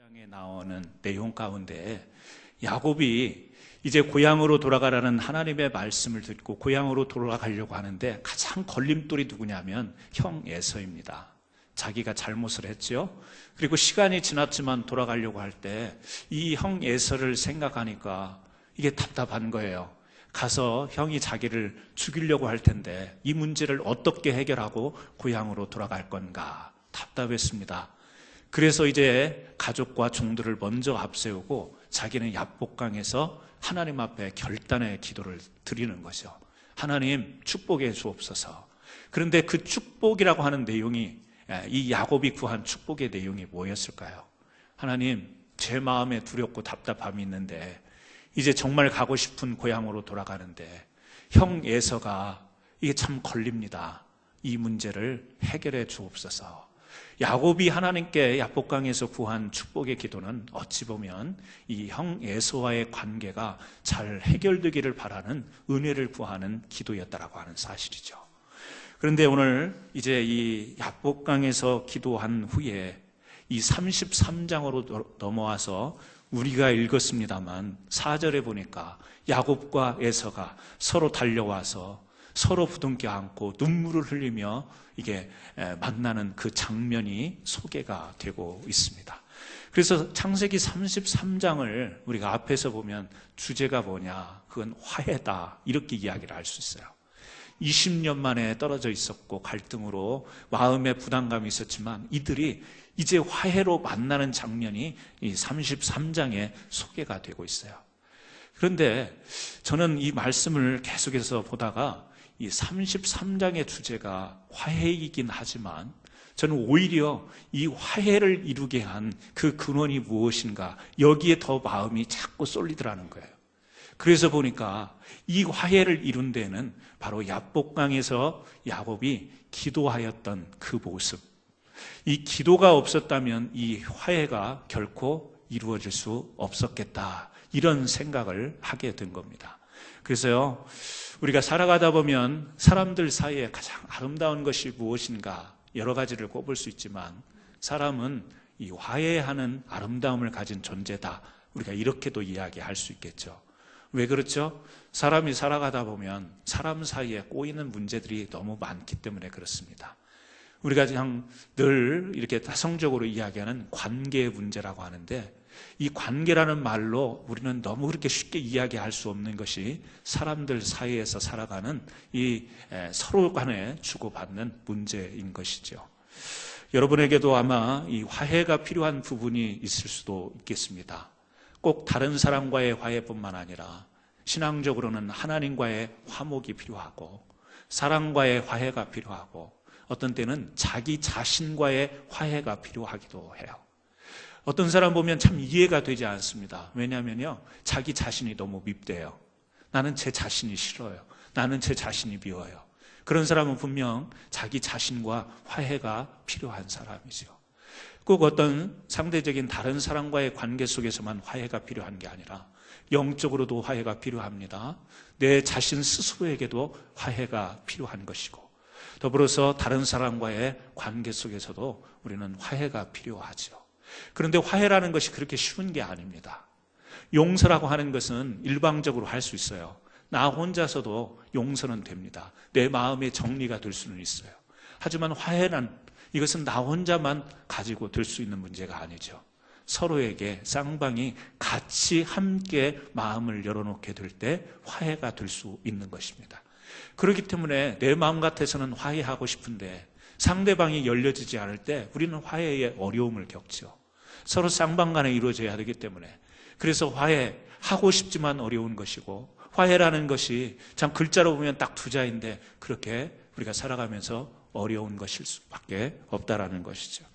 장에 나오는 내용 가운데 야곱이 이제 고향으로 돌아가라는 하나님의 말씀을 듣고 고향으로 돌아가려고 하는데 가장 걸림돌이 누구냐면 형 에서입니다. 자기가 잘못을 했죠. 그리고 시간이 지났지만 돌아가려고 할 때 이 형 에서를 생각하니까 이게 답답한 거예요. 가서 형이 자기를 죽이려고 할 텐데 이 문제를 어떻게 해결하고 고향으로 돌아갈 건가 답답했습니다. 그래서 이제 가족과 종들을 먼저 앞세우고 자기는 야복강에서 하나님 앞에 결단의 기도를 드리는 거죠. 하나님 축복해 주옵소서. 그런데 그 축복이라고 하는 내용이, 이 야곱이 구한 축복의 내용이 뭐였을까요? 하나님, 제 마음에 두렵고 답답함이 있는데 이제 정말 가고 싶은 고향으로 돌아가는데 형 에서가 이게 참 걸립니다. 이 문제를 해결해 주옵소서. 야곱이 하나님께 야복강에서 구한 축복의 기도는 어찌 보면 이 형 에서와의 관계가 잘 해결되기를 바라는 은혜를 구하는 기도였다라고 하는 사실이죠. 그런데 오늘 이제 이 야복강에서 기도한 후에 이 33장으로 넘어와서 우리가 읽었습니다만 4절에 보니까 야곱과 에서가 서로 달려와서 서로 부둥켜 안고 눈물을 흘리며 이게 만나는 그 장면이 소개가 되고 있습니다. 그래서 창세기 33장을 우리가 앞에서 보면 주제가 뭐냐? 그건 화해다. 이렇게 이야기를 할 수 있어요. 20년 만에 떨어져 있었고 갈등으로 마음에 부담감이 있었지만 이들이 이제 화해로 만나는 장면이 이 33장에 소개가 되고 있어요. 그런데 저는 이 말씀을 계속해서 보다가 이 33장의 주제가 화해이긴 하지만 저는 오히려 이 화해를 이루게 한 그 근원이 무엇인가 여기에 더 마음이 자꾸 쏠리더라는 거예요. 그래서 보니까 이 화해를 이룬 데는 바로 야복강에서 야곱이 기도하였던 그 모습, 이 기도가 없었다면 이 화해가 결코 이루어질 수 없었겠다, 이런 생각을 하게 된 겁니다. 그래서요, 우리가 살아가다 보면 사람들 사이에 가장 아름다운 것이 무엇인가 여러 가지를 꼽을 수 있지만 사람은 이 화해하는 아름다움을 가진 존재다, 우리가 이렇게도 이야기할 수 있겠죠. 왜 그렇죠? 사람이 살아가다 보면 사람 사이에 꼬이는 문제들이 너무 많기 때문에 그렇습니다. 우리가 그냥 늘 이렇게 다성적으로 이야기하는 관계의 문제라고 하는데 이 관계라는 말로 우리는 너무 그렇게 쉽게 이야기할 수 없는 것이 사람들 사이에서 살아가는 이 서로 간에 주고받는 문제인 것이죠. 여러분에게도 아마 이 화해가 필요한 부분이 있을 수도 있겠습니다. 꼭 다른 사람과의 화해뿐만 아니라 신앙적으로는 하나님과의 화목이 필요하고 사랑과의 화해가 필요하고 어떤 때는 자기 자신과의 화해가 필요하기도 해요. 어떤 사람 보면 참 이해가 되지 않습니다. 왜냐하면요, 자기 자신이 너무 밉대요. 나는 제 자신이 싫어요. 나는 제 자신이 미워요. 그런 사람은 분명 자기 자신과 화해가 필요한 사람이죠. 꼭 어떤 상대적인 다른 사람과의 관계 속에서만 화해가 필요한 게 아니라 영적으로도 화해가 필요합니다. 내 자신 스스로에게도 화해가 필요한 것이고 더불어서 다른 사람과의 관계 속에서도 우리는 화해가 필요하죠. 그런데 화해라는 것이 그렇게 쉬운 게 아닙니다. 용서라고 하는 것은 일방적으로 할 수 있어요. 나 혼자서도 용서는 됩니다. 내 마음의 정리가 될 수는 있어요. 하지만 화해란 이것은 나 혼자만 가지고 될 수 있는 문제가 아니죠. 서로에게 쌍방이 같이 함께 마음을 열어놓게 될 때 화해가 될 수 있는 것입니다. 그렇기 때문에 내 마음 같아서는 화해하고 싶은데 상대방이 열려지지 않을 때 우리는 화해의 어려움을 겪죠. 서로 쌍방 간에 이루어져야 되기 때문에 그래서 화해하고 싶지만 어려운 것이고 화해라는 것이 참 글자로 보면 딱 두 자인데 그렇게 우리가 살아가면서 어려운 것일 수밖에 없다라는 것이죠.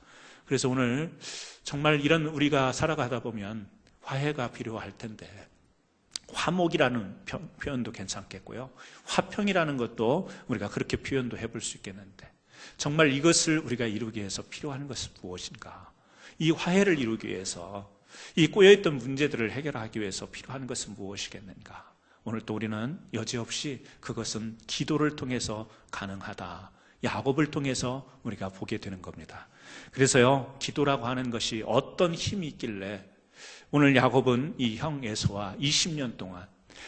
그래서 오늘 정말 이런 우리가 살아가다 보면 화해가 필요할 텐데 화목이라는 표현도 괜찮겠고요. 화평이라는 것도 우리가 그렇게 표현도 해볼 수 있겠는데 정말 이것을 우리가 이루기 위해서 필요한 것은 무엇인가? 이 화해를 이루기 위해서 이 꼬여있던 문제들을 해결하기 위해서 필요한 것은 무엇이겠는가? 오늘 또 우리는 여지없이 그것은 기도를 통해서 가능하다, 야곱을 통해서 우리가 보게 되는 겁니다. 그래서요, 기도라고 하는 것이 어떤 힘이 있길래 오늘 야곱은 이 형 에서와 20년 동안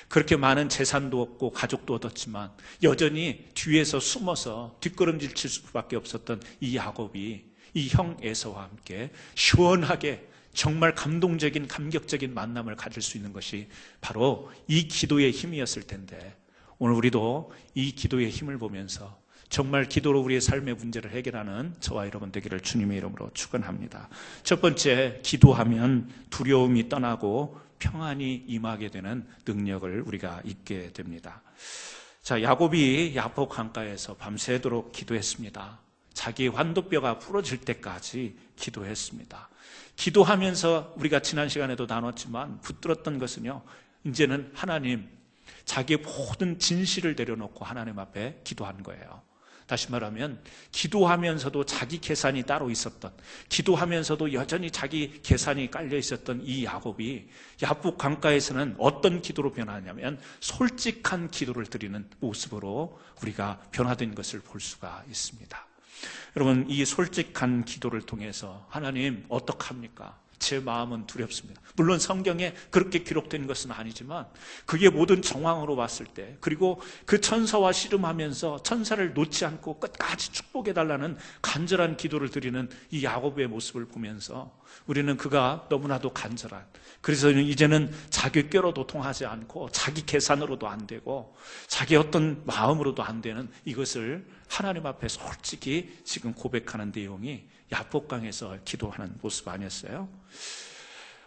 그렇게 많은 재산도 얻고 가족도 얻었지만 여전히 뒤에서 숨어서 뒷걸음질 칠 수밖에 없었던 이 야곱이 이 형 에서와 함께 시원하게 정말 감동적인 감격적인 만남을 가질 수 있는 것이 바로 이 기도의 힘이었을 텐데, 오늘 우리도 이 기도의 힘을 보면서 정말 기도로 우리의 삶의 문제를 해결하는 저와 여러분 되기를 주님의 이름으로 축원합니다. 첫 번째, 기도하면 두려움이 떠나고 평안이 임하게 되는 능력을 우리가 잊게 됩니다. 자, 야곱이 야복 강가에서 밤새도록 기도했습니다. 자기의 환도뼈가 부러질 때까지 기도했습니다. 기도하면서 우리가 지난 시간에도 나눴지만 붙들었던 것은요, 이제는 하나님, 자기의 모든 진실을 내려놓고 하나님 앞에 기도한 거예요. 다시 말하면 기도하면서도 자기 계산이 따로 있었던, 기도하면서도 여전히 자기 계산이 깔려 있었던 이 야곱이 야복 강가에서는 어떤 기도로 변하냐면 솔직한 기도를 드리는 모습으로 우리가 변화된 것을 볼 수가 있습니다. 여러분, 이 솔직한 기도를 통해서 하나님 어떡합니까? 제 마음은 두렵습니다. 물론 성경에 그렇게 기록된 것은 아니지만 그게 모든 정황으로 봤을 때, 그리고 그 천사와 씨름하면서 천사를 놓지 않고 끝까지 축복해달라는 간절한 기도를 드리는 이 야곱의 모습을 보면서 우리는 그가 너무나도 간절한, 그래서 이제는 자기 꾀로도 통하지 않고 자기 계산으로도 안 되고 자기 어떤 마음으로도 안 되는 이것을 하나님 앞에 솔직히 지금 고백하는 내용이 야복강에서 기도하는 모습 아니었어요?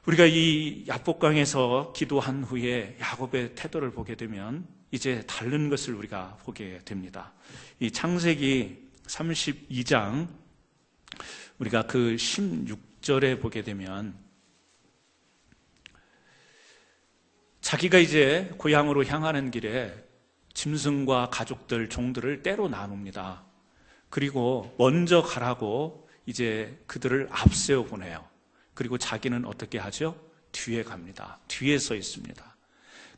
우리가 이 야복강에서 기도한 후에 야곱의 태도를 보게 되면 이제 다른 것을 우리가 보게 됩니다. 이 창세기 32장 우리가 그 16절에 보게 되면 자기가 이제 고향으로 향하는 길에 짐승과 가족들, 종들을 때로 나눕니다. 그리고 먼저 가라고 이제 그들을 앞세워 보내요. 그리고 자기는 어떻게 하죠? 뒤에 갑니다. 뒤에 서 있습니다.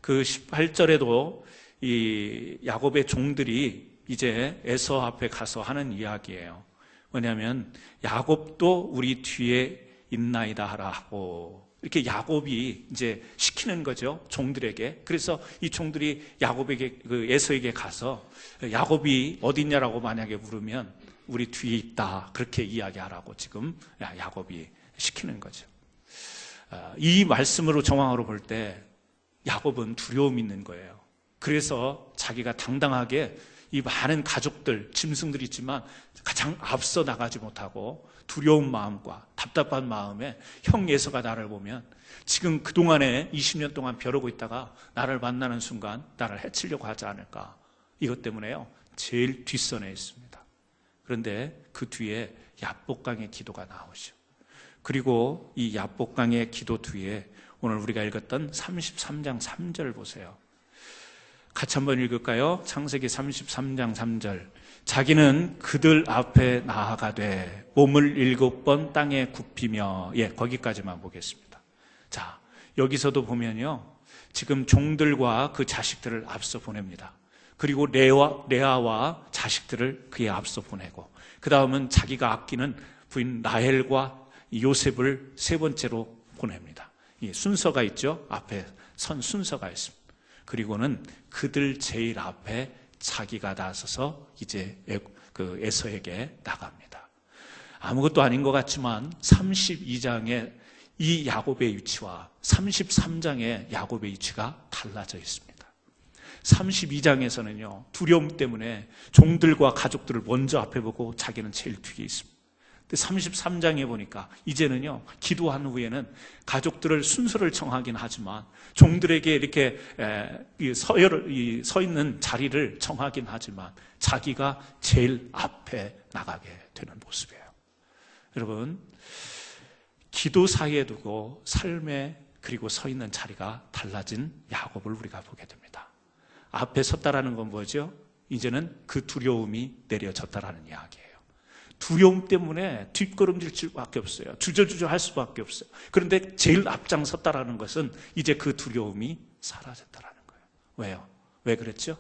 그 18절에도 이 야곱의 종들이 이제 에서 앞에 가서 하는 이야기예요. 뭐냐면 야곱도 우리 뒤에 있나이다 하라 하고, 이렇게 야곱이 이제 시키는 거죠, 종들에게. 그래서 이 종들이 야곱에게, 그 에서에게 가서 야곱이 어딨냐라고 만약에 물으면 우리 뒤에 있다, 그렇게 이야기하라고 지금 야곱이 시키는 거죠. 이 말씀으로 정황으로 볼 때 야곱은 두려움이 있는 거예요. 그래서 자기가 당당하게 이 많은 가족들, 짐승들이 있지만 가장 앞서 나가지 못하고 두려운 마음과 답답한 마음에 형 에서가 나를 보면 지금 그동안에 20년 동안 벼르고 있다가 나를 만나는 순간 나를 해치려고 하지 않을까, 이것 때문에요 제일 뒷선에 있습니다. 그런데 그 뒤에 야복강의 기도가 나오죠. 그리고 이 야복강의 기도 뒤에 오늘 우리가 읽었던 33장 3절 보세요. 같이 한번 읽을까요? 창세기 33장 3절. 자기는 그들 앞에 나아가되 몸을 7번 땅에 굽히며, 거기까지만 보겠습니다. 자, 여기서도 보면요, 지금 종들과 그 자식들을 앞서 보냅니다. 그리고 레아와 자식들을 그에 앞서 보내고, 그 다음은 자기가 아끼는 부인 라헬과 요셉을 세 번째로 보냅니다. 이 순서가 있죠. 앞에 선 순서가 있습니다. 그리고는 그들 제일 앞에 자기가 나서서 이제 그 에서에게 나갑니다. 아무것도 아닌 것 같지만 32장의 이 야곱의 위치와 33장의 야곱의 위치가 달라져 있습니다. 32장에서는요, 두려움 때문에 종들과 가족들을 먼저 앞에 보고 자기는 제일 뒤에 있습니다. 근데 33장에 보니까 이제는요, 기도한 후에는 가족들을 순서를 정하긴 하지만 종들에게 이렇게 서 있는 자리를 정하긴 하지만 자기가 제일 앞에 나가게 되는 모습이에요. 여러분, 기도 사이에 두고 삶에 그리고 서 있는 자리가 달라진 야곱을 우리가 보게 됩니다. 앞에 섰다라는 건 뭐죠? 이제는 그 두려움이 내려졌다라는 이야기예요. 두려움 때문에 뒷걸음질 칠 수밖에 없어요. 주저주저 할 수밖에 없어요. 그런데 제일 앞장섰다라는 것은 이제 그 두려움이 사라졌다라는 거예요. 왜요? 왜 그랬죠?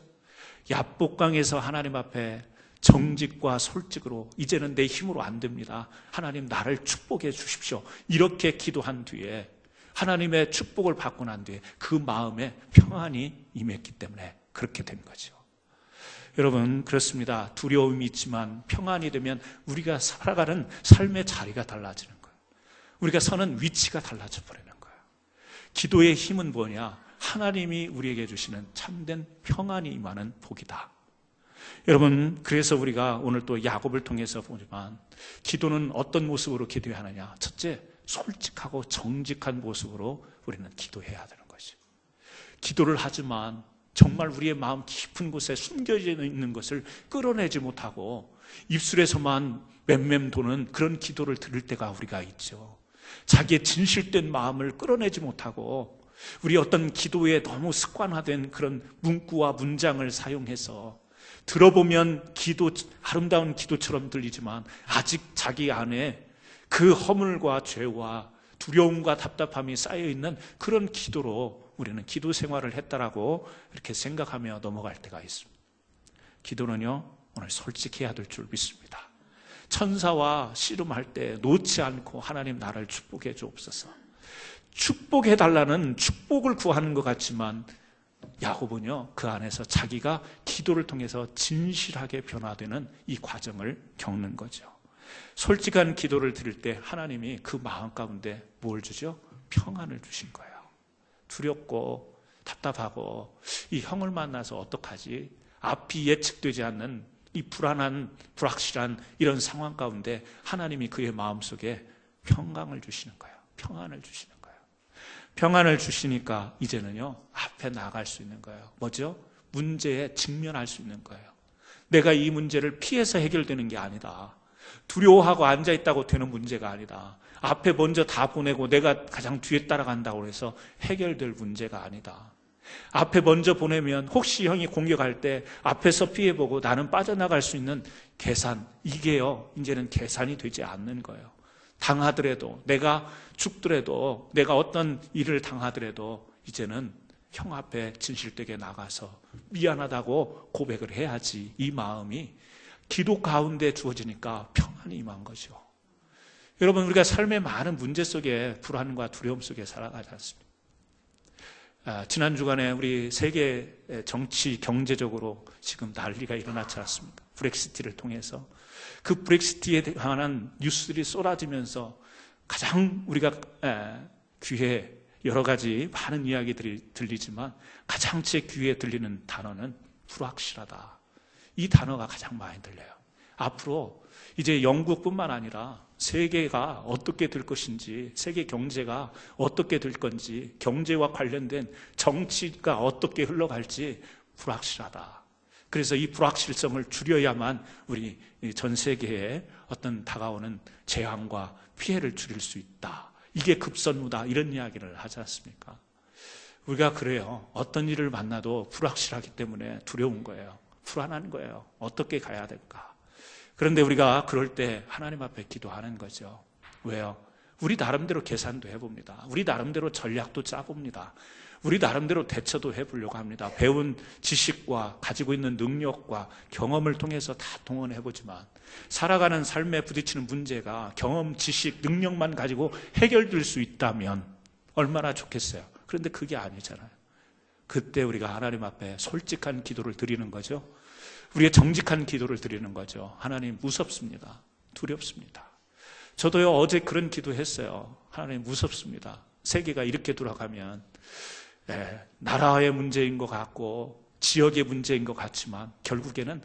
야복강에서 하나님 앞에 정직과 솔직으로 이제는 내 힘으로 안 됩니다. 하나님 나를 축복해 주십시오. 이렇게 기도한 뒤에 하나님의 축복을 받고 난 뒤에 그 마음에 평안이 임했기 때문에 그렇게 된 거죠. 여러분, 그렇습니다. 두려움이 있지만 평안이 되면 우리가 살아가는 삶의 자리가 달라지는 거예요. 우리가 서는 위치가 달라져 버리는 거예요. 기도의 힘은 뭐냐? 하나님이 우리에게 주시는 참된 평안이 임하는 복이다. 여러분, 그래서 우리가 오늘 또 야곱을 통해서 보지만 기도는 어떤 모습으로 기도해야 하느냐? 첫째, 솔직하고 정직한 모습으로 우리는 기도해야 되는 것이죠. 기도를 하지만 정말 우리의 마음 깊은 곳에 숨겨져 있는 것을 끌어내지 못하고 입술에서만 맴맴 도는 그런 기도를 들을 때가 우리가 있죠. 자기의 진실된 마음을 끌어내지 못하고 우리 어떤 기도에 너무 습관화된 그런 문구와 문장을 사용해서 들어보면 아름다운 기도처럼 들리지만 아직 자기 안에 그 허물과 죄와 두려움과 답답함이 쌓여있는 그런 기도로 우리는 기도 생활을 했다라고 이렇게 생각하며 넘어갈 때가 있습니다. 기도는요, 오늘 솔직해야 될 줄 믿습니다. 천사와 씨름할 때 놓지 않고 하나님 나를 축복해 주옵소서. 축복해 달라는 축복을 구하는 것 같지만 야곱은요, 그 안에서 자기가 기도를 통해서 진실하게 변화되는 이 과정을 겪는 거죠. 솔직한 기도를 드릴 때 하나님이 그 마음 가운데 뭘 주죠? 평안을 주신 거예요. 두렵고 답답하고 이 형을 만나서 어떡하지? 앞이 예측되지 않는 이 불확실한 이런 상황 가운데 하나님이 그의 마음속에 평강을 주시는 거예요. 평안을 주시는 거예요. 평안을 주시니까 이제는요, 앞에 나아갈 수 있는 거예요. 뭐죠? 문제에 직면할 수 있는 거예요. 내가 이 문제를 피해서 해결되는 게 아니다. 두려워하고 앉아있다고 되는 문제가 아니다. 앞에 먼저 다 보내고 내가 가장 뒤에 따라간다고 해서 해결될 문제가 아니다. 앞에 먼저 보내면 혹시 형이 공격할 때 앞에서 피해보고 나는 빠져나갈 수 있는 계산, 이게요, 이제는 계산이 되지 않는 거예요. 당하더라도, 내가 죽더라도, 내가 어떤 일을 당하더라도 이제는 형 앞에 진실되게 나가서 미안하다고 고백을 해야지. 이 마음이 기도 가운데 주어지니까 평안이 임한 거죠. 여러분, 우리가 삶의 많은 문제 속에 불안과 두려움 속에 살아가지 않습니다. 지난 주간에 우리 세계 정치 경제적으로 지금 난리가 일어나지 않습니까? 브렉시트를 통해서 그 브렉시트에 관한 뉴스들이 쏟아지면서 가장 우리가 귀에 여러 가지 많은 이야기들이 들리지만 가장 제 귀에 들리는 단어는 불확실하다. 이 단어가 가장 많이 들려요. 앞으로 이제 영국뿐만 아니라 세계가 어떻게 될 것인지, 세계 경제가 어떻게 될 건지, 경제와 관련된 정치가 어떻게 흘러갈지 불확실하다. 그래서 이 불확실성을 줄여야만 우리 전 세계에 어떤 다가오는 재앙과 피해를 줄일 수 있다. 이게 급선무다. 이런 이야기를 하지 않습니까? 우리가 그래요. 어떤 일을 만나도 불확실하기 때문에 두려운 거예요. 불안한 거예요. 어떻게 가야 될까? 그런데 우리가 그럴 때 하나님 앞에 기도하는 거죠. 왜요? 우리 나름대로 계산도 해봅니다. 우리 나름대로 전략도 짜봅니다. 우리 나름대로 대처도 해보려고 합니다. 배운 지식과 가지고 있는 능력과 경험을 통해서 다 동원해보지만 살아가는 삶에 부딪히는 문제가 경험, 지식, 능력만 가지고 해결될 수 있다면 얼마나 좋겠어요. 그런데 그게 아니잖아요. 그때 우리가 하나님 앞에 솔직한 기도를 드리는 거죠. 우리의 정직한 기도를 드리는 거죠. 하나님, 무섭습니다. 두렵습니다. 저도요, 어제 그런 기도했어요. 하나님, 무섭습니다. 세계가 이렇게 돌아가면 나라의 문제인 것 같고 지역의 문제인 것 같지만 결국에는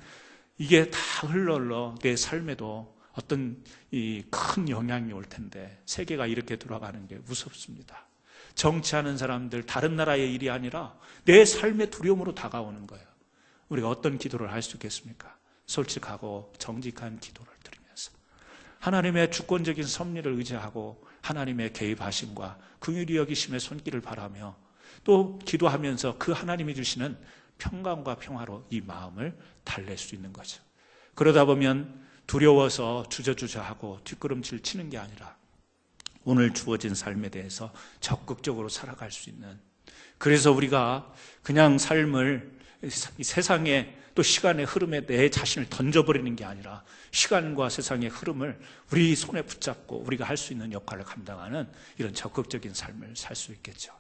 이게 다 흘러 내 삶에도 어떤 이 큰 영향이 올 텐데 세계가 이렇게 돌아가는 게 무섭습니다. 정치하는 사람들, 다른 나라의 일이 아니라 내 삶의 두려움으로 다가오는 거예요. 우리가 어떤 기도를 할 수 있겠습니까? 솔직하고 정직한 기도를 드리면서 하나님의 주권적인 섭리를 의지하고 하나님의 개입하심과 긍휼히 여기심의 손길을 바라며 또 기도하면서 그 하나님이 주시는 평강과 평화로 이 마음을 달랠 수 있는 거죠. 그러다 보면 두려워서 주저주저하고 뒷걸음질 치는 게 아니라 오늘 주어진 삶에 대해서 적극적으로 살아갈 수 있는, 그래서 우리가 그냥 삶을 이 세상에 또 시간의 흐름에 내 자신을 던져버리는 게 아니라 시간과 세상의 흐름을 우리 손에 붙잡고 우리가 할 수 있는 역할을 감당하는 이런 적극적인 삶을 살 수 있겠죠.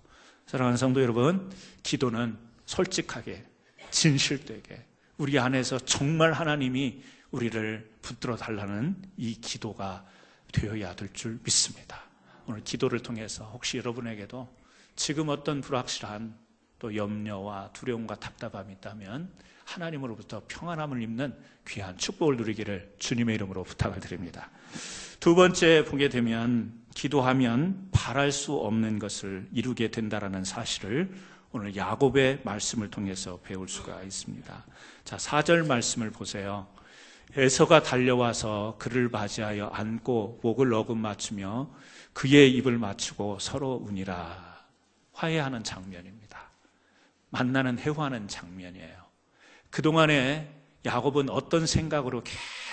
사랑하는 성도 여러분, 기도는 솔직하게 진실되게 우리 안에서 정말 하나님이 우리를 붙들어 달라는 이 기도가 되어야 될 줄 믿습니다. 오늘 기도를 통해서 혹시 여러분에게도 지금 어떤 불확실한 또 염려와 두려움과 답답함이 있다면 하나님으로부터 평안함을 입는 귀한 축복을 누리기를 주님의 이름으로 부탁을 드립니다. 두 번째 보게 되면 기도하면 바랄 수 없는 것을 이루게 된다라는 사실을 오늘 야곱의 말씀을 통해서 배울 수가 있습니다. 자, 4절 말씀을 보세요. 에서가 달려와서 그를 맞이하여 안고 목을 어금 맞추며 그의 입을 맞추고 서로 우니라. 화해하는 장면입니다. 만나는 회화하는 장면이에요. 그동안에 야곱은 어떤 생각으로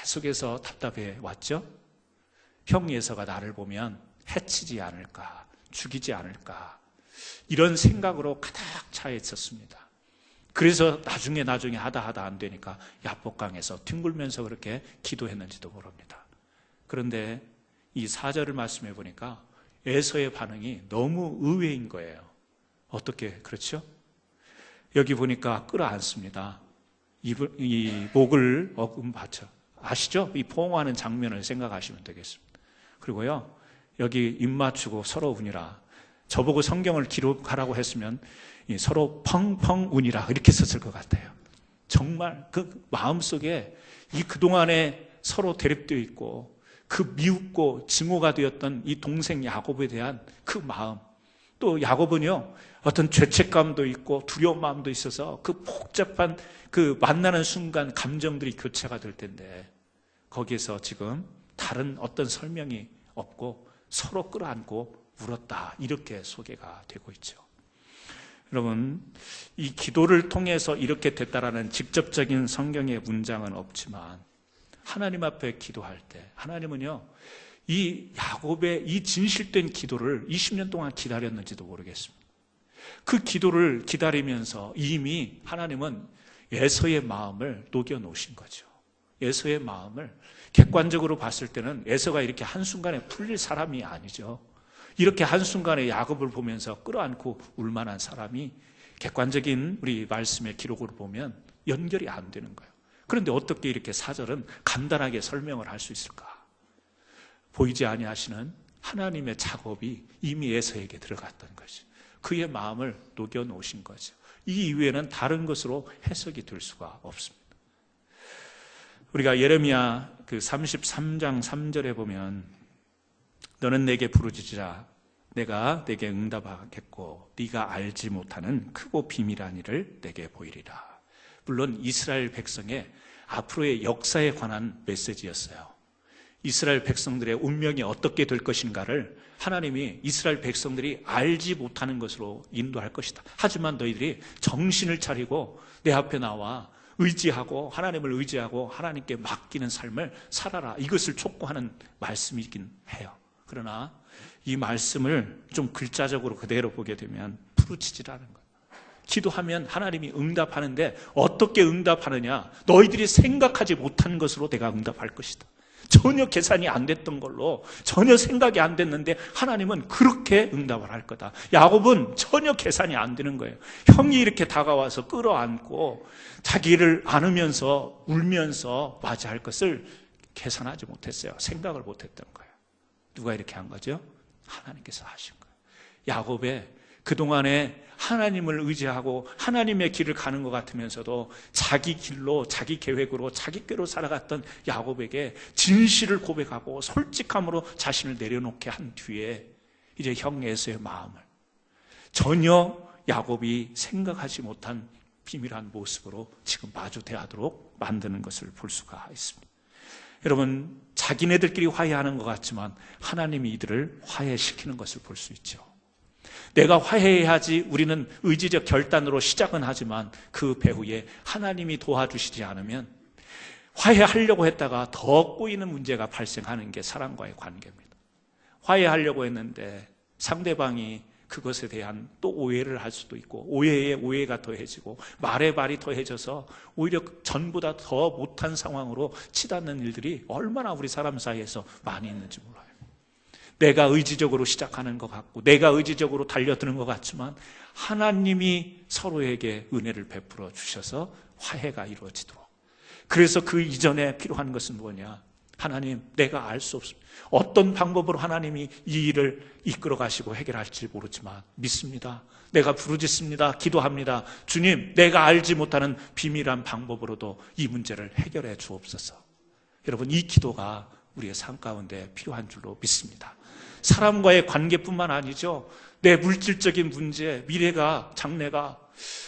계속해서 답답해 왔죠? 형 에서가 나를 보면 해치지 않을까, 죽이지 않을까, 이런 생각으로 가득 차 있었습니다. 그래서 나중에 하다 안 되니까 야복강에서 뒹굴면서 그렇게 기도했는지도 모릅니다. 그런데 이 4절을 말씀해 보니까 에서의 반응이 너무 의외인 거예요. 어떻게 그렇죠? 여기 보니까 끌어안습니다. 이 목을 어금 받쳐. 아시죠? 이 포옹하는 장면을 생각하시면 되겠습니다. 그리고요, 여기 입 맞추고 서로 우니라. 저보고 성경을 기록하라고 했으면 서로 펑펑 우니라 이렇게 썼을 것 같아요. 정말 그 마음속에 이 그동안에 서로 대립되어 있고 그 미웃고 증오가 되었던 이 동생 야곱에 대한 그 마음, 또 야곱은요 어떤 죄책감도 있고 두려운 마음도 있어서 그 복잡한 그 만나는 순간 감정들이 교체가 될 텐데 거기에서 지금 다른 어떤 설명이 없고 서로 끌어안고 울었다, 이렇게 소개가 되고 있죠. 여러분, 이 기도를 통해서 이렇게 됐다라는 직접적인 성경의 문장은 없지만 하나님 앞에 기도할 때 하나님은요 이 야곱의 이 진실된 기도를 20년 동안 기다렸는지도 모르겠습니다. 그 기도를 기다리면서 이미 하나님은 에서의 마음을 녹여 놓으신 거죠. 에서의 마음을 객관적으로 봤을 때는 에서가 이렇게 한순간에 풀릴 사람이 아니죠. 이렇게 한순간에 야곱을 보면서 끌어안고 울만한 사람이 객관적인 우리 말씀의 기록으로 보면 연결이 안 되는 거예요. 그런데 어떻게 이렇게 4절은 간단하게 설명을 할 수 있을까? 보이지 아니하시는 하나님의 작업이 이미 에서에게 들어갔던 거죠. 그의 마음을 녹여 놓으신 거죠. 이 이외에는 다른 것으로 해석이 될 수가 없습니다. 우리가 예레미야 그 33장 3절에 보면 너는 내게 부르짖으라 내가 내게 응답하겠고 네가 알지 못하는 크고 비밀한 일을 내게 보이리라. 물론 이스라엘 백성의 앞으로의 역사에 관한 메시지였어요. 이스라엘 백성들의 운명이 어떻게 될 것인가를 하나님이 이스라엘 백성들이 알지 못하는 것으로 인도할 것이다. 하지만 너희들이 정신을 차리고 내 앞에 나와 의지하고 하나님을 의지하고 하나님께 맡기는 삶을 살아라. 이것을 촉구하는 말씀이긴 해요. 그러나 이 말씀을 좀 글자적으로 그대로 보게 되면 부르짖으라는 거예요. 기도하면 하나님이 응답하는데 어떻게 응답하느냐? 너희들이 생각하지 못한 것으로 내가 응답할 것이다. 전혀 계산이 안 됐던 걸로 전혀 생각이 안 됐는데 하나님은 그렇게 응답을 할 거다. 야곱은 전혀 계산이 안 되는 거예요. 형이 이렇게 다가와서 끌어안고 자기를 안으면서 울면서 맞이할 것을 계산하지 못했어요. 생각을 못했던 거예요. 누가 이렇게 한 거죠? 하나님께서 하신 거예요. 야곱의 그동안에 하나님을 의지하고 하나님의 길을 가는 것 같으면서도 자기 길로 자기 계획으로 자기 꾀로 살아갔던 야곱에게 진실을 고백하고 솔직함으로 자신을 내려놓게 한 뒤에 이제 형 에서의 마음을 전혀 야곱이 생각하지 못한 비밀한 모습으로 지금 마주 대하도록 만드는 것을 볼 수가 있습니다. 여러분, 자기네들끼리 화해하는 것 같지만 하나님이 이들을 화해시키는 것을 볼 수 있죠. 내가 화해해야지 우리는 의지적 결단으로 시작은 하지만 그 배후에 하나님이 도와주시지 않으면 화해하려고 했다가 더 꼬이는 문제가 발생하는 게 사람과의 관계입니다. 화해하려고 했는데 상대방이 그것에 대한 또 오해를 할 수도 있고, 오해에 오해가 더해지고 말에 말이 더해져서 오히려 전보다 더 못한 상황으로 치닫는 일들이 얼마나 우리 사람 사이에서 많이 있는지 몰라요. 내가 의지적으로 시작하는 것 같고 내가 의지적으로 달려드는 것 같지만 하나님이 서로에게 은혜를 베풀어 주셔서 화해가 이루어지도록. 그래서 그 이전에 필요한 것은 뭐냐? 하나님, 내가 알 수 없습니다. 어떤 방법으로 하나님이 이 일을 이끌어 가시고 해결할지 모르지만 믿습니다. 내가 부르짖습니다. 기도합니다. 주님, 내가 알지 못하는 비밀한 방법으로도 이 문제를 해결해 주옵소서. 여러분, 이 기도가 우리의 삶 가운데 필요한 줄로 믿습니다. 사람과의 관계뿐만 아니죠. 내 물질적인 문제, 미래가, 장래가,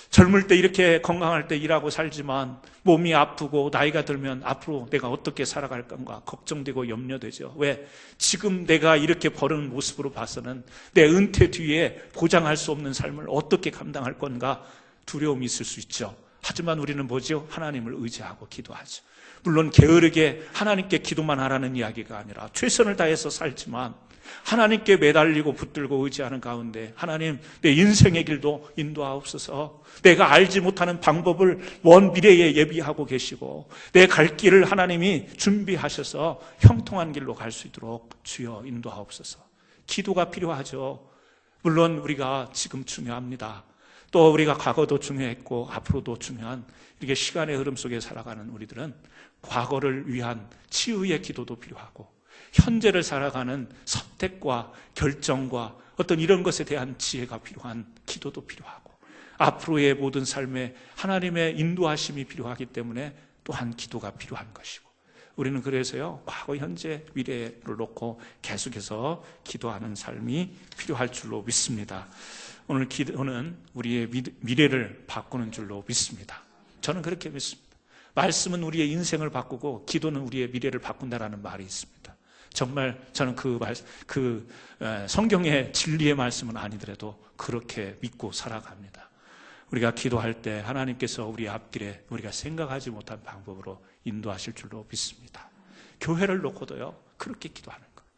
젊을 때 이렇게 건강할 때 일하고 살지만 몸이 아프고 나이가 들면 앞으로 내가 어떻게 살아갈 건가 걱정되고 염려되죠. 왜? 지금 내가 이렇게 버는 모습으로 봐서는 내 은퇴 뒤에 보장할 수 없는 삶을 어떻게 감당할 건가 두려움이 있을 수 있죠. 하지만 우리는 뭐죠? 하나님을 의지하고 기도하죠. 물론 게으르게 하나님께 기도만 하라는 이야기가 아니라 최선을 다해서 살지만 하나님께 매달리고 붙들고 의지하는 가운데 하나님, 내 인생의 길도 인도하옵소서. 내가 알지 못하는 방법을 먼 미래에 예비하고 계시고 내 갈 길을 하나님이 준비하셔서 형통한 길로 갈 수 있도록 주여 인도하옵소서. 기도가 필요하죠. 물론 우리가 지금 중요합니다. 또 우리가 과거도 중요했고 앞으로도 중요한 이렇게 시간의 흐름 속에 살아가는 우리들은 과거를 위한 치유의 기도도 필요하고 현재를 살아가는 선택과 결정과 어떤 이런 것에 대한 지혜가 필요한 기도도 필요하고 앞으로의 모든 삶에 하나님의 인도하심이 필요하기 때문에 또한 기도가 필요한 것이고 우리는 그래서요 과거, 현재, 미래를 놓고 계속해서 기도하는 삶이 필요할 줄로 믿습니다. 오늘 기도는 우리의 미래를 바꾸는 줄로 믿습니다. 저는 그렇게 믿습니다. 말씀은 우리의 인생을 바꾸고 기도는 우리의 미래를 바꾼다라는 말이 있습니다. 정말 저는 그 성경의 진리의 말씀은 아니더라도 그렇게 믿고 살아갑니다. 우리가 기도할 때 하나님께서 우리 앞길에 우리가 생각하지 못한 방법으로 인도하실 줄로 믿습니다. 교회를 놓고도요 그렇게 기도하는 거예요.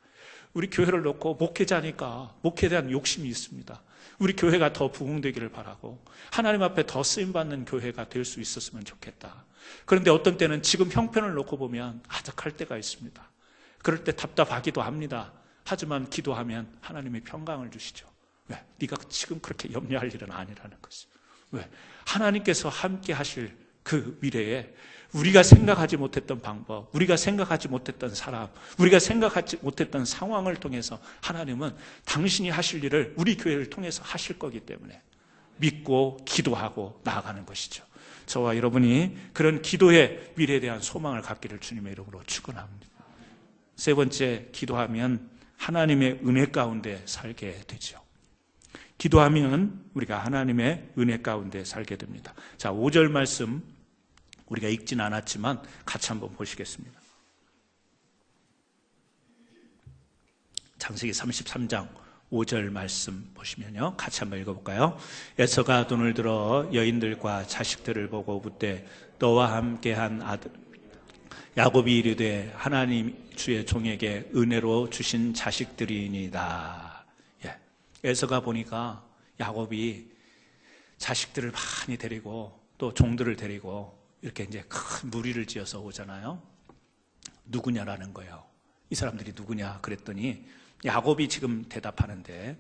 우리 교회를 놓고 목회자니까 목회에 대한 욕심이 있습니다. 우리 교회가 더 부흥되기를 바라고 하나님 앞에 더 쓰임받는 교회가 될 수 있었으면 좋겠다. 그런데 어떤 때는 지금 형편을 놓고 보면 아득할 때가 있습니다. 그럴 때 답답하기도 합니다. 하지만 기도하면 하나님이 평강을 주시죠. 왜? 네가 지금 그렇게 염려할 일은 아니라는 것이죠. 왜? 하나님께서 함께 하실 그 미래에 우리가 생각하지 못했던 방법, 우리가 생각하지 못했던 사람, 우리가 생각하지 못했던 상황을 통해서 하나님은 당신이 하실 일을 우리 교회를 통해서 하실 거기 때문에 믿고 기도하고 나아가는 것이죠. 저와 여러분이 그런 기도의 미래에 대한 소망을 갖기를 주님의 이름으로 축원합니다. 세 번째, 기도하면 하나님의 은혜 가운데 살게 되죠. 기도하면 우리가 하나님의 은혜 가운데 살게 됩니다. 자, 5절 말씀 우리가 읽진 않았지만 같이 한번 보시겠습니다. 창세기 33장 5절 말씀 보시면요, 같이 한번 읽어볼까요? 에서가 돈을 들어 여인들과 자식들을 보고 묻되 너와 함께한 아들 야곱이 이르되 하나님 주의 종에게 은혜로 주신 자식들이니이다. 예. 에서가 보니까 야곱이 자식들을 많이 데리고 또 종들을 데리고 이렇게 이제 큰 무리를 지어서 오잖아요. 누구냐라는 거예요. 이 사람들이 누구냐 그랬더니 야곱이 지금 대답하는데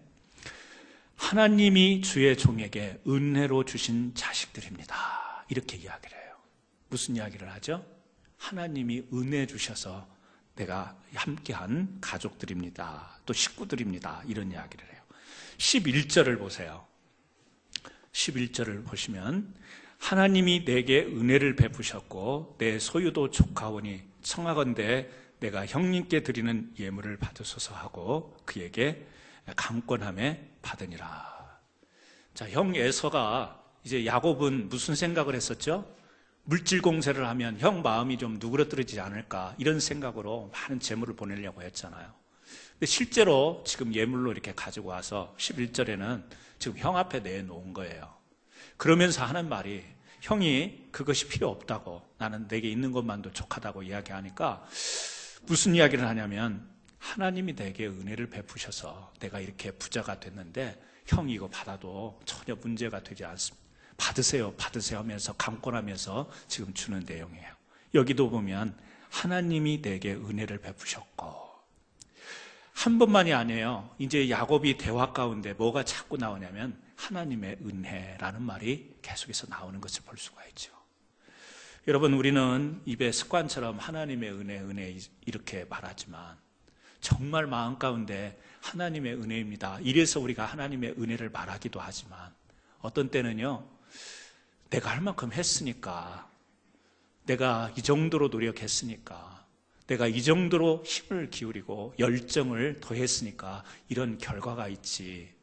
하나님이 주의 종에게 은혜로 주신 자식들입니다. 이렇게 이야기를 해요. 무슨 이야기를 하죠? 하나님이 은혜 주셔서 내가 함께한 가족들입니다. 또 식구들입니다. 이런 이야기를 해요. 11절을 보세요. 11절을 보시면 하나님이 내게 은혜를 베푸셨고 내 소유도 족하오니 청하건대 내가 형님께 드리는 예물을 받으소서 하고 그에게 강권함에 받으니라. 자, 형 에서가 이제 야곱은 무슨 생각을 했었죠? 물질 공세를 하면 형 마음이 좀 누그러뜨리지 않을까 이런 생각으로 많은 재물을 보내려고 했잖아요. 근데 실제로 지금 예물로 이렇게 가지고 와서 11절에는 지금 형 앞에 내놓은 거예요. 그러면서 하는 말이 형이 그것이 필요 없다고 나는 내게 있는 것만도 족하다고 이야기하니까 무슨 이야기를 하냐면 하나님이 내게 은혜를 베푸셔서 내가 이렇게 부자가 됐는데 형 이거 받아도 전혀 문제가 되지 않습니다. 받으세요 하면서 강권하면서 지금 주는 내용이에요. 여기도 보면 하나님이 내게 은혜를 베푸셨고, 한 번만이 아니에요. 이제 야곱이 대화 가운데 뭐가 자꾸 나오냐면 하나님의 은혜라는 말이 계속해서 나오는 것을 볼 수가 있죠. 여러분, 우리는 입에 습관처럼 하나님의 은혜 이렇게 말하지만 정말 마음 가운데 하나님의 은혜입니다, 이래서 우리가 하나님의 은혜를 말하기도 하지만, 어떤 때는요, 내가 할 만큼 했으니까, 내가 이 정도로 노력했으니까, 내가 이 정도로 힘을 기울이고 열정을 더했으니까 이런 결과가 있지,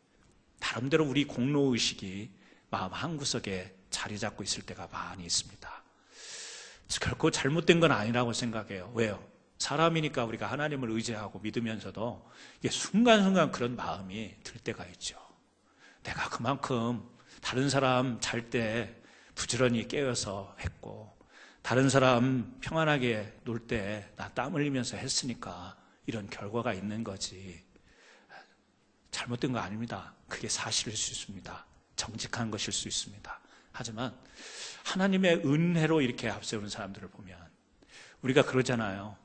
나름대로 우리 공로의식이 마음 한구석에 자리 잡고 있을 때가 많이 있습니다. 결코 잘못된 건 아니라고 생각해요. 왜요? 사람이니까 우리가 하나님을 의지하고 믿으면서도 이게 순간순간 그런 마음이 들 때가 있죠. 내가 그만큼 다른 사람 잘 때 부지런히 깨어서 했고, 다른 사람 평안하게 놀 때 나 땀 흘리면서 했으니까 이런 결과가 있는 거지, 잘못된 거 아닙니다. 그게 사실일 수 있습니다. 정직한 것일 수 있습니다. 하지만 하나님의 은혜로 이렇게 앞세우는 사람들을 보면 우리가 그러잖아요.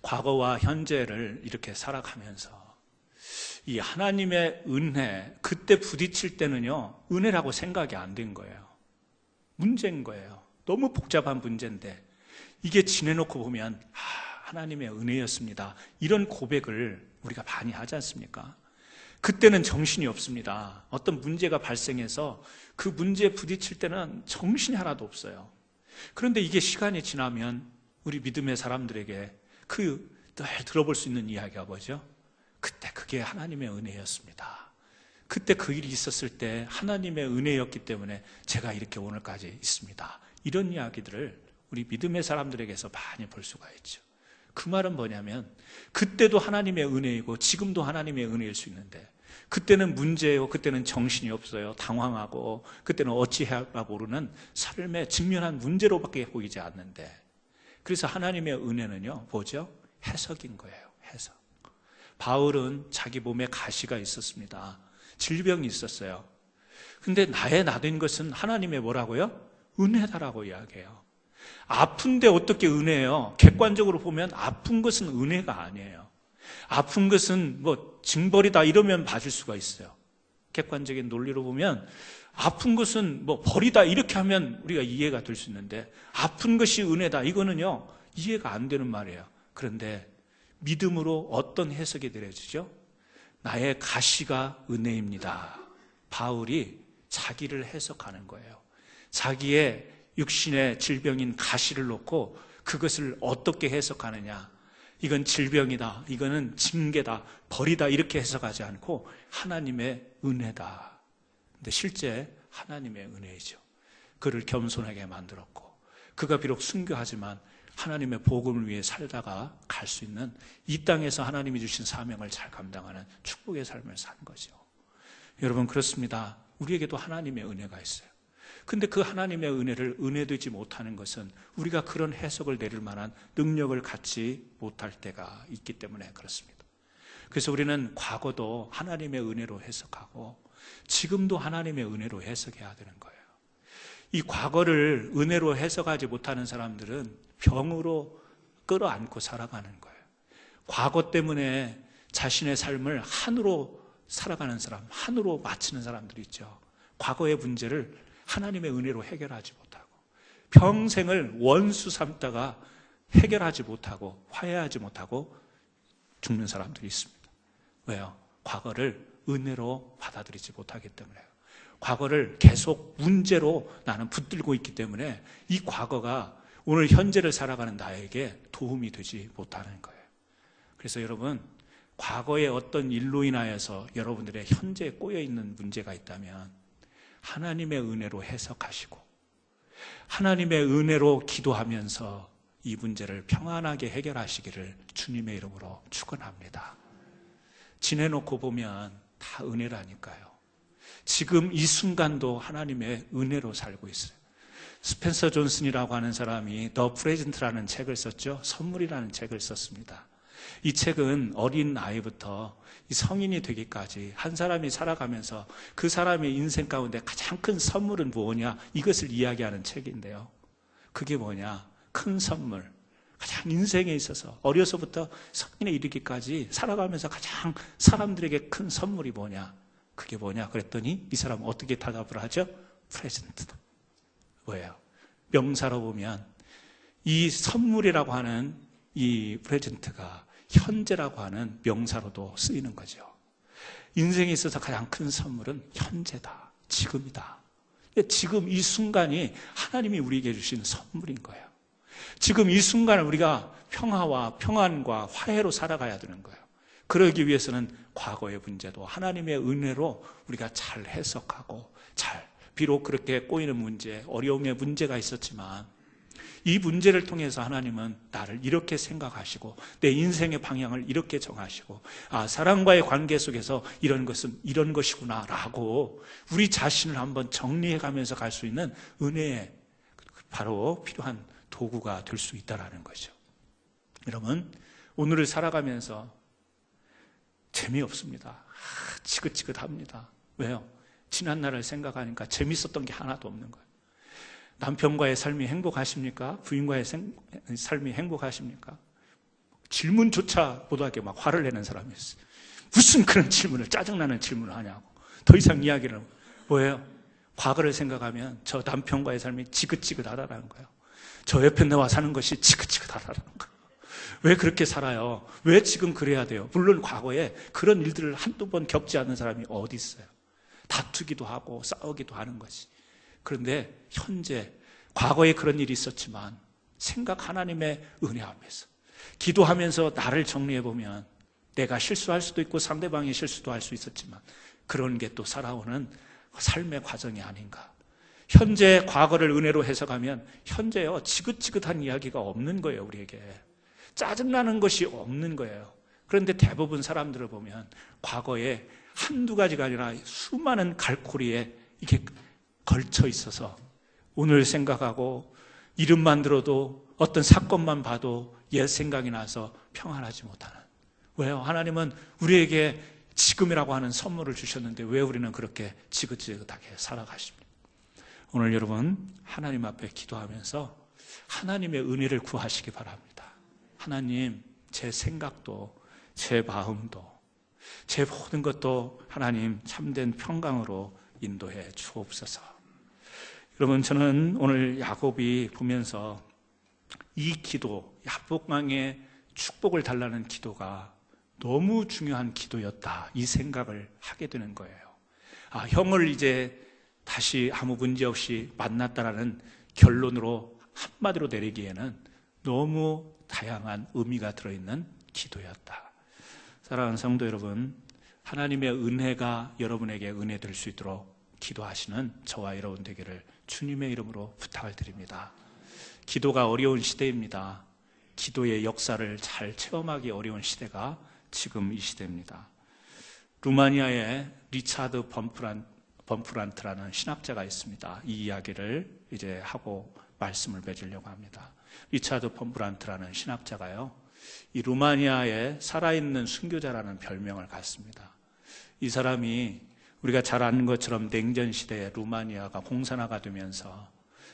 과거와 현재를 이렇게 살아가면서 이 하나님의 은혜, 그때 부딪힐 때는요, 은혜라고 생각이 안 된 거예요. 문제인 거예요. 너무 복잡한 문제인데 이게 지내놓고 보면 하나님의 은혜였습니다, 이런 고백을 우리가 많이 하지 않습니까? 그때는 정신이 없습니다. 어떤 문제가 발생해서 그 문제에 부딪힐 때는 정신이 하나도 없어요. 그런데 이게 시간이 지나면 우리 믿음의 사람들에게 늘 들어볼 수 있는 이야기가 뭐죠? 그때 그게 하나님의 은혜였습니다. 그때 그 일이 있었을 때 하나님의 은혜였기 때문에 제가 이렇게 오늘까지 있습니다. 이런 이야기들을 우리 믿음의 사람들에게서 많이 볼 수가 있죠. 그 말은 뭐냐면 그때도 하나님의 은혜이고 지금도 하나님의 은혜일 수 있는데, 그때는 문제예요. 그때는 정신이 없어요. 당황하고 그때는 어찌해야 할까 모르는 삶에 직면한 문제로밖에 보이지 않는데, 그래서 하나님의 은혜는요, 뭐죠? 해석인 거예요. 해석. 바울은 자기 몸에 가시가 있었습니다. 질병이 있었어요. 근데 나의 나된 것은 하나님의 뭐라고요? 은혜다라고 이야기해요. 아픈데 어떻게 은혜예요? 객관적으로 보면 아픈 것은 은혜가 아니에요. 아픈 것은 뭐 징벌이다 이러면 봐줄 수가 있어요. 객관적인 논리로 보면 아픈 것은 뭐 벌이다 이렇게 하면 우리가 이해가 될 수 있는데, 아픈 것이 은혜다 이거는요, 이해가 안 되는 말이에요. 그런데 믿음으로 어떤 해석이 되어지죠? 나의 가시가 은혜입니다. 바울이 자기를 해석하는 거예요. 자기의 육신의 질병인 가시를 놓고 그것을 어떻게 해석하느냐, 이건 질병이다, 이거는 징계다, 벌이다 이렇게 해석하지 않고 하나님의 은혜다. 근데 실제 하나님의 은혜이죠. 그를 겸손하게 만들었고, 그가 비록 순교하지만 하나님의 복음을 위해 살다가 갈 수 있는, 이 땅에서 하나님이 주신 사명을 잘 감당하는 축복의 삶을 산 거죠. 여러분, 그렇습니다. 우리에게도 하나님의 은혜가 있어요. 근데 그 하나님의 은혜를 은혜되지 못하는 것은 우리가 그런 해석을 내릴 만한 능력을 갖지 못할 때가 있기 때문에 그렇습니다. 그래서 우리는 과거도 하나님의 은혜로 해석하고 지금도 하나님의 은혜로 해석해야 되는 거예요. 이 과거를 은혜로 해석하지 못하는 사람들은 병으로 끌어안고 살아가는 거예요. 과거 때문에 자신의 삶을 한으로 살아가는 사람, 한으로 마치는 사람들이 있죠. 과거의 문제를 하나님의 은혜로 해결하지 못하고 평생을 원수 삼다가 해결하지 못하고 화해하지 못하고 죽는 사람들이 있습니다. 왜요? 과거를 은혜로 받아들이지 못하기 때문에요. 과거를 계속 문제로 나는 붙들고 있기 때문에 이 과거가 오늘 현재를 살아가는 나에게 도움이 되지 못하는 거예요. 그래서 여러분, 과거의 어떤 일로 인하여서 여러분들의 현재에 꼬여있는 문제가 있다면 하나님의 은혜로 해석하시고 하나님의 은혜로 기도하면서 이 문제를 평안하게 해결하시기를 주님의 이름으로 축원합니다. 지내놓고 보면 다 은혜라니까요. 지금 이 순간도 하나님의 은혜로 살고 있어요. 스펜서 존슨이라고 하는 사람이 더 프레젠트라는 책을 썼죠. 선물이라는 책을 썼습니다. 이 책은 어린 아이부터 성인이 되기까지 한 사람이 살아가면서 그 사람의 인생 가운데 가장 큰 선물은 뭐냐, 이것을 이야기하는 책인데요. 그게 뭐냐? 큰 선물. 가장 인생에 있어서 어려서부터 성인에 이르기까지 살아가면서 가장 사람들에게 큰 선물이 뭐냐? 그게 뭐냐? 그랬더니 이 사람은 어떻게 대답을 하죠? 프레젠트다. 뭐예요? 명사로 보면 이 선물이라고 하는 이 프레젠트가 현재라고 하는 명사로도 쓰이는 거죠. 인생에 있어서 가장 큰 선물은 현재다. 지금이다. 지금 이 순간이 하나님이 우리에게 주신 선물인 거예요. 지금 이 순간을 우리가 평화와 평안과 화해로 살아가야 되는 거예요. 그러기 위해서는 과거의 문제도 하나님의 은혜로 우리가 잘 해석하고 비록 그렇게 꼬이는 문제, 어려움의 문제가 있었지만 이 문제를 통해서 하나님은 나를 이렇게 생각하시고 내 인생의 방향을 이렇게 정하시고 사랑과의 관계 속에서 이런 것은 이런 것이구나 라고 우리 자신을 한번 정리해가면서 갈 수 있는 은혜의 바로 필요한 도구가 될 수 있다는 거죠. 여러분, 오늘을 살아가면서 재미없습니다. 지긋지긋합니다. 왜요? 지난 날을 생각하니까 재밌었던 게 하나도 없는 거예요. 남편과의 삶이 행복하십니까? 부인과의 삶이 행복하십니까? 질문조차 못하게 막 화를 내는 사람이 있어요. 무슨 그런 질문을, 짜증나는 질문을 하냐고. 더 이상 이야기를 뭐예요? 과거를 생각하면 저 남편과의 삶이 지긋지긋하다는 거예요. 저 옆에 나와 사는 것이 지긋지긋하다는 거예요. 왜 그렇게 살아요? 왜 지금 그래야 돼요? 물론 과거에 그런 일들을 한두 번 겪지 않는 사람이 어디 있어요? 다투기도 하고 싸우기도 하는 것이. 그런데 현재, 과거에 그런 일이 있었지만 생각 하나님의 은혜 앞에서 기도하면서 나를 정리해보면 내가 실수할 수도 있고 상대방이 실수도 할 수 있었지만 그런 게 또 살아오는 삶의 과정이 아닌가. 현재 과거를 은혜로 해석하면 현재요, 지긋지긋한 이야기가 없는 거예요. 우리에게 짜증나는 것이 없는 거예요. 그런데 대부분 사람들을 보면 과거에 한두 가지가 아니라 수많은 갈고리에 이게 걸쳐 있어서 오늘 생각하고 이름만 들어도 어떤 사건만 봐도 옛 생각이 나서 평안하지 못하는. 왜요? 하나님은 우리에게 지금이라고 하는 선물을 주셨는데 왜 우리는 그렇게 지긋지긋하게 살아가십니까? 오늘 여러분 하나님 앞에 기도하면서 하나님의 은혜를 구하시기 바랍니다. 하나님, 제 생각도 제 마음도 제 모든 것도 하나님 참된 평강으로 인도해 주옵소서. 여러분, 저는 오늘 야곱이 보면서 이 기도, 야복강의 축복을 달라는 기도가 너무 중요한 기도였다, 이 생각을 하게 되는 거예요. 형을 이제 다시 아무 문제 없이 만났다라는 결론으로 한마디로 내리기에는 너무 다양한 의미가 들어있는 기도였다. 사랑하는 성도 여러분, 하나님의 은혜가 여러분에게 은혜 될 수 있도록 기도하시는 저와 여러분 되기를 주님의 이름으로 부탁을 드립니다. 기도가 어려운 시대입니다. 기도의 역사를 잘 체험하기 어려운 시대가 지금 이 시대입니다. 루마니아의 리차드 범프란트라는 신학자가 있습니다. 이 이야기를 이제 하고 말씀을 맺으려고 합니다. 리차드 범프란트라는 신학자가요, 이 루마니아에 살아있는 순교자라는 별명을 갖습니다. 이 사람이 우리가 잘 아는 것처럼 냉전 시대에 루마니아가 공산화가 되면서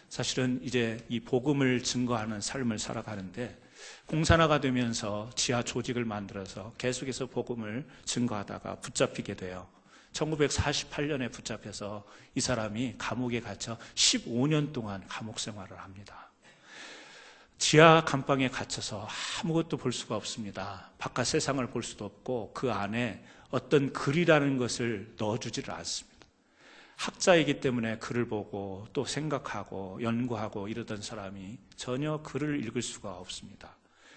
사실은 이제 이 복음을 증거하는 삶을 살아가는데, 공산화가 되면서 지하 조직을 만들어서 계속해서 복음을 증거하다가 붙잡히게 돼요. 1948년에 붙잡혀서 이 사람이 감옥에 갇혀 15년 동안 감옥 생활을 합니다. 지하 감방에 갇혀서 아무것도 볼 수가 없습니다. 바깥 세상을 볼 수도 없고 그 안에 어떤 글이라는 것을 넣어주지를 않습니다. 학자이기 때문에 글을 보고 또 생각하고 연구하고 이러던 사람이 전혀 글을 읽을 수가 없습니다.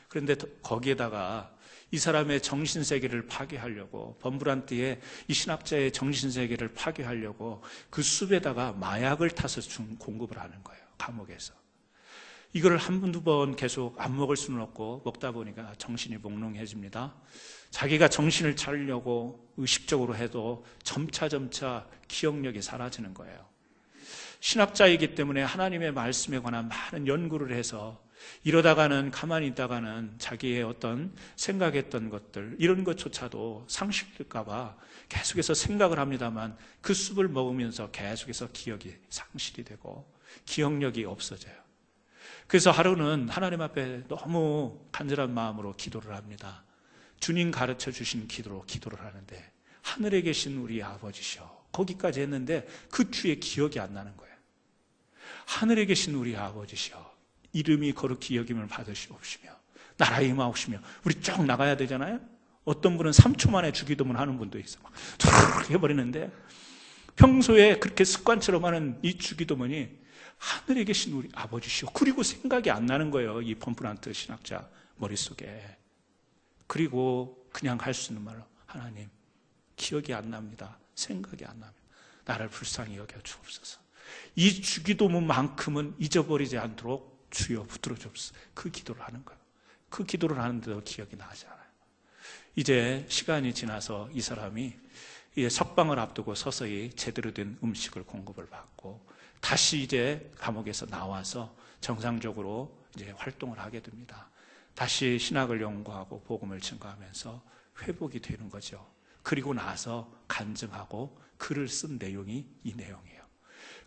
그런데 거기에다가 이 사람의 정신세계를 파괴하려고, 범브란트의 이 신학자의 정신세계를 파괴하려고 그 숲에다가 마약을 타서 공급을 하는 거예요. 감옥에서. 이걸 한 번, 두 번 계속 안 먹을 수는 없고 먹다 보니까 정신이 몽롱해집니다. 자기가 정신을 차리려고 의식적으로 해도 점차 기억력이 사라지는 거예요. 신학자이기 때문에 하나님의 말씀에 관한 많은 연구를 해서 이러다가는 가만히 있다가는 자기의 어떤 생각했던 것들 이런 것조차도 상실될까 봐 계속해서 생각을 합니다만 그 숲을 먹으면서 계속해서 기억이 상실이 되고 기억력이 없어져요. 그래서 하루는 하나님 앞에 너무 간절한 마음으로 기도를 합니다. 주님 가르쳐 주신 기도로 기도를 하는데 하늘에 계신 우리 아버지시여 거기까지 했는데 그 뒤에 기억이 안 나는 거예요. 하늘에 계신 우리 아버지시여 이름이 거룩히 여김을 받으시옵시며 나라에 임하옵시며 우리 쭉 나가야 되잖아요. 어떤 분은 3초 만에 주기도문 하는 분도 있어. 막 해버리는데 평소에 그렇게 습관처럼 하는 이 주기도문이 하늘에 계신 우리 아버지시여 그리고 생각이 안 나는 거예요. 이 펌프란트 신학자 머릿속에. 그리고 그냥 할 수 있는 말로 하나님 기억이 안 납니다. 생각이 안 납니다. 나를 불쌍히 여겨 주옵소서. 이 주기도문만큼은 잊어버리지 않도록 주여 붙들어 주옵소서. 그 기도를 하는 거예요. 그 기도를 하는데도 기억이 나지 않아요. 이제 시간이 지나서 이 사람이 이제 석방을 앞두고 서서히 제대로 된 음식을 공급을 받고 다시 이제 감옥에서 나와서 정상적으로 이제 활동을 하게 됩니다. 다시 신학을 연구하고 복음을 증거하면서 회복이 되는 거죠. 그리고 나서 간증하고 글을 쓴 내용이 이 내용이에요.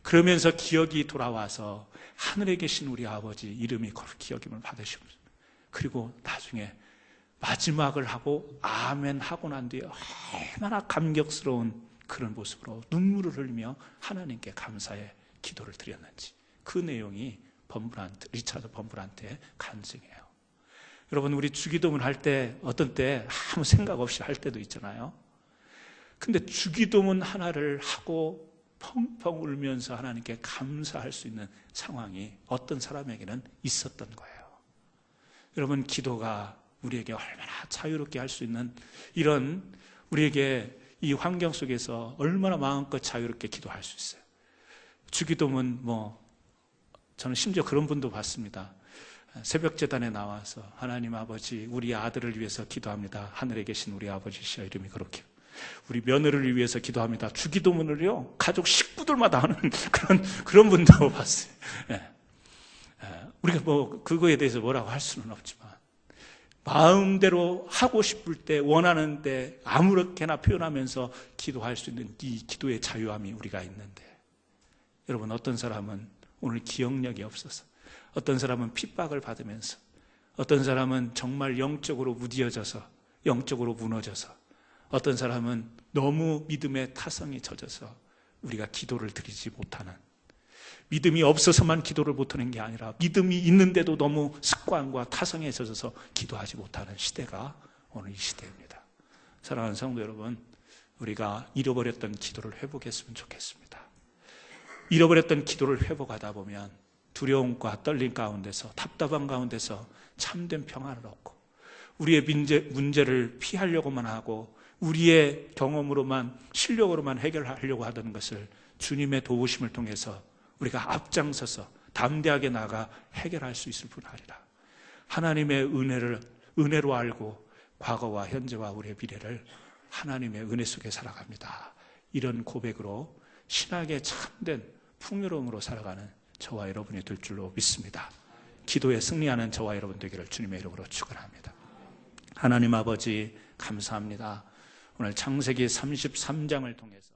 그러면서 기억이 돌아와서 하늘에 계신 우리 아버지 이름이 거룩히 여김을 받으시옵소서. 그리고 나중에 마지막을 하고 아멘 하고 난 뒤에 얼마나 감격스러운 그런 모습으로 눈물을 흘리며 하나님께 감사의 기도를 드렸는지 그 내용이 리차드 범브란트의 간증이에요. 여러분 우리 주기도문 할 때 어떤 때 아무 생각 없이 할 때도 있잖아요. 근데 주기도문 하나를 하고 펑펑 울면서 하나님께 감사할 수 있는 상황이 어떤 사람에게는 있었던 거예요. 여러분 기도가 우리에게 얼마나 자유롭게 할 수 있는 이런 우리에게 이 환경 속에서 얼마나 마음껏 자유롭게 기도할 수 있어요. 주기도문 저는 심지어 그런 분도 봤습니다. 새벽 제단에 나와서 하나님 아버지 우리 아들을 위해서 기도합니다. 하늘에 계신 우리 아버지시여 이름이 그렇게 우리 며느리를 위해서 기도합니다. 주기도문을요 가족 식구들마다 하는 그런 분도 봤어요. 우리가 그거에 대해서 뭐라고 할 수는 없지만 마음대로 하고 싶을 때 원하는 때 아무렇게나 표현하면서 기도할 수 있는 이 기도의 자유함이 우리가 있는데 여러분 어떤 사람은 오늘 기억력이 없어서 어떤 사람은 핍박을 받으면서 어떤 사람은 정말 영적으로 무디어져서 영적으로 무너져서 어떤 사람은 너무 믿음의 타성이 젖어서 우리가 기도를 드리지 못하는 믿음이 없어서만 기도를 못하는 게 아니라 믿음이 있는데도 너무 습관과 타성에 젖어서 기도하지 못하는 시대가 오늘 이 시대입니다. 사랑하는 성도 여러분 우리가 잃어버렸던 기도를 회복했으면 좋겠습니다. 잃어버렸던 기도를 회복하다 보면 두려움과 떨림 가운데서 답답한 가운데서 참된 평안을 얻고 우리의 문제를 피하려고만 하고 우리의 경험으로만 실력으로만 해결하려고 하던 것을 주님의 도우심을 통해서 우리가 앞장서서 담대하게 나가 해결할 수 있을 뿐 아니라 하나님의 은혜로 알고 과거와 현재와 우리의 미래를 하나님의 은혜 속에 살아갑니다. 이런 고백으로 신학의 참된 풍요로움으로 살아가는 저와 여러분이 될 줄로 믿습니다. 기도에 승리하는 저와 여러분 되기를 주님의 이름으로 축원합니다. 하나님 아버지 감사합니다. 오늘 창세기 33장을 통해서